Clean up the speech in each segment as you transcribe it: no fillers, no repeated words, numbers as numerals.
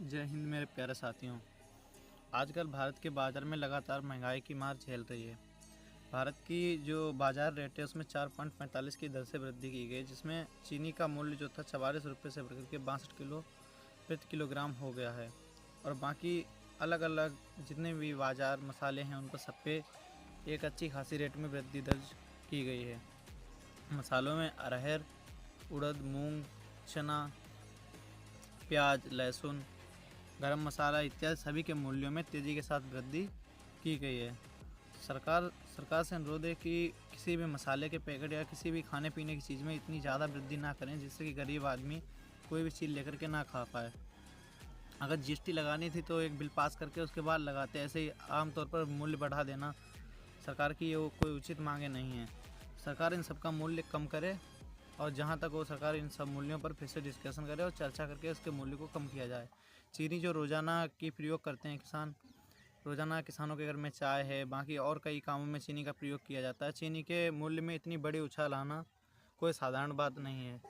जय हिंद मेरे प्यारे साथियों। आजकल भारत के बाज़ार में लगातार महंगाई की मार झेल रही है। भारत की जो बाज़ार रेट है उसमें 4.45 की दर से वृद्धि की गई, जिसमें चीनी का मूल्य जो था 44 रुपये से बढ़कर के 62 किलो प्रति किलोग्राम हो गया है। और बाकी अलग अलग जितने भी बाज़ार मसाले हैं उन पर सब पे एक अच्छी खासी रेट में वृद्धि दर्ज की गई है। मसालों में अरहर, उड़द, मूंग, चना, प्याज, लहसुन, गरम मसाला इत्यादि सभी के मूल्यों में तेज़ी के साथ वृद्धि की गई है। सरकार से अनुरोध है कि किसी भी मसाले के पैकेट या किसी भी खाने पीने की चीज़ में इतनी ज़्यादा वृद्धि ना करें जिससे कि गरीब आदमी कोई भी चीज़ लेकर के ना खा पाए। अगर जीएसटी लगानी थी तो एक बिल पास करके उसके बाद लगाते, ऐसे ही आमतौर पर मूल्य बढ़ा देना सरकार की वो कोई उचित मांगे नहीं है। सरकार इन सब का मूल्य कम करे और जहाँ तक हो सरकार इन सब मूल्यों पर फिर से डिस्कशन करे और चर्चा करके उसके मूल्य को कम किया जाए। चीनी जो रोज़ाना की प्रयोग करते हैं किसान, रोज़ाना किसानों के घर में चाय है, बाकी और कई कामों में चीनी का प्रयोग किया जाता है। चीनी के मूल्य में इतनी बड़ी उछाल आना कोई साधारण बात नहीं है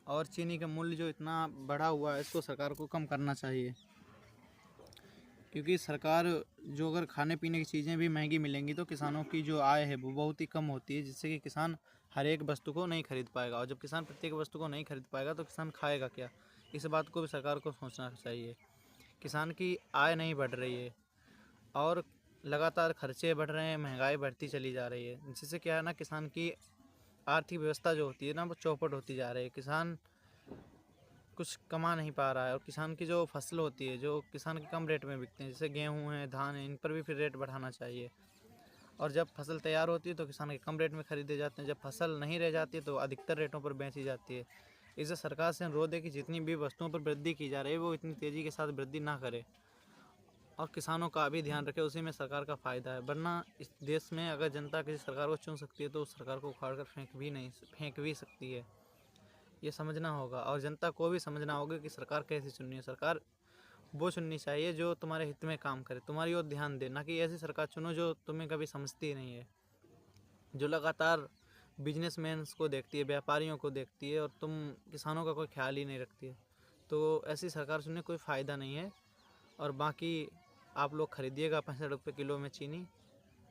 और चीनी का मूल्य जो इतना बढ़ा हुआ है इसको सरकार को कम करना चाहिए, क्योंकि सरकार जो अगर खाने पीने की चीज़ें भी महंगी मिलेंगी तो किसानों की जो आय है वो बहुत ही कम होती है, जिससे कि किसान हर एक वस्तु को नहीं खरीद पाएगा और जब किसान प्रत्येक वस्तु को नहीं खरीद पाएगा तो किसान खाएगा क्या। इस बात को भी सरकार को सोचना चाहिए। किसान की आय नहीं बढ़ रही है और लगातार खर्चे बढ़ रहे हैं, महंगाई बढ़ती चली जा रही है, जिससे क्या है ना, किसान की आर्थिक व्यवस्था जो होती है ना वो चौपट होती जा रही है। किसान कुछ कमा नहीं पा रहा है और किसान की जो फसल होती है, जो किसान के कम रेट में बिकते हैं, जैसे गेहूं है, धान है, इन पर भी फिर रेट बढ़ाना चाहिए। और जब फसल तैयार होती है तो किसान के कम रेट में खरीदे जाते हैं, जब फसल नहीं रह जाती है तो अधिकतर रेटों पर बेची जाती है। इससे सरकार से अनुरोध है कि जितनी भी वस्तुओं पर वृद्धि की जा रही है वो इतनी तेज़ी के साथ वृद्धि ना करे और किसानों का भी ध्यान रखे, उसी में सरकार का फ़ायदा है। वरना इस देश में अगर जनता किसी सरकार को चुन सकती है तो उस सरकार को उखाड़ कर फेंक भी सकती है। ये समझना होगा और जनता को भी समझना होगा कि सरकार कैसी चुननी है। सरकार वो चुननी चाहिए जो तुम्हारे हित में काम करे, तुम्हारी ओर ध्यान दे, ना कि ऐसी सरकार चुनो जो तुम्हें कभी समझती ही नहीं है, जो लगातार बिजनेसमैन्स को देखती है, व्यापारियों को देखती है और तुम किसानों का कोई ख्याल ही नहीं रखती है। तो ऐसी सरकार चुनने कोई फ़ायदा नहीं है। और बाकी आप लोग खरीदिएगा 65 रुपये किलो में चीनी,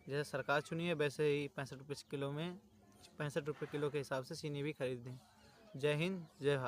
जैसे सरकार चुनी है वैसे ही 65 रुपये किलो में 65 रुपये किलो के हिसाब से चीनी भी खरीदें। जय हिंद, जय भारत।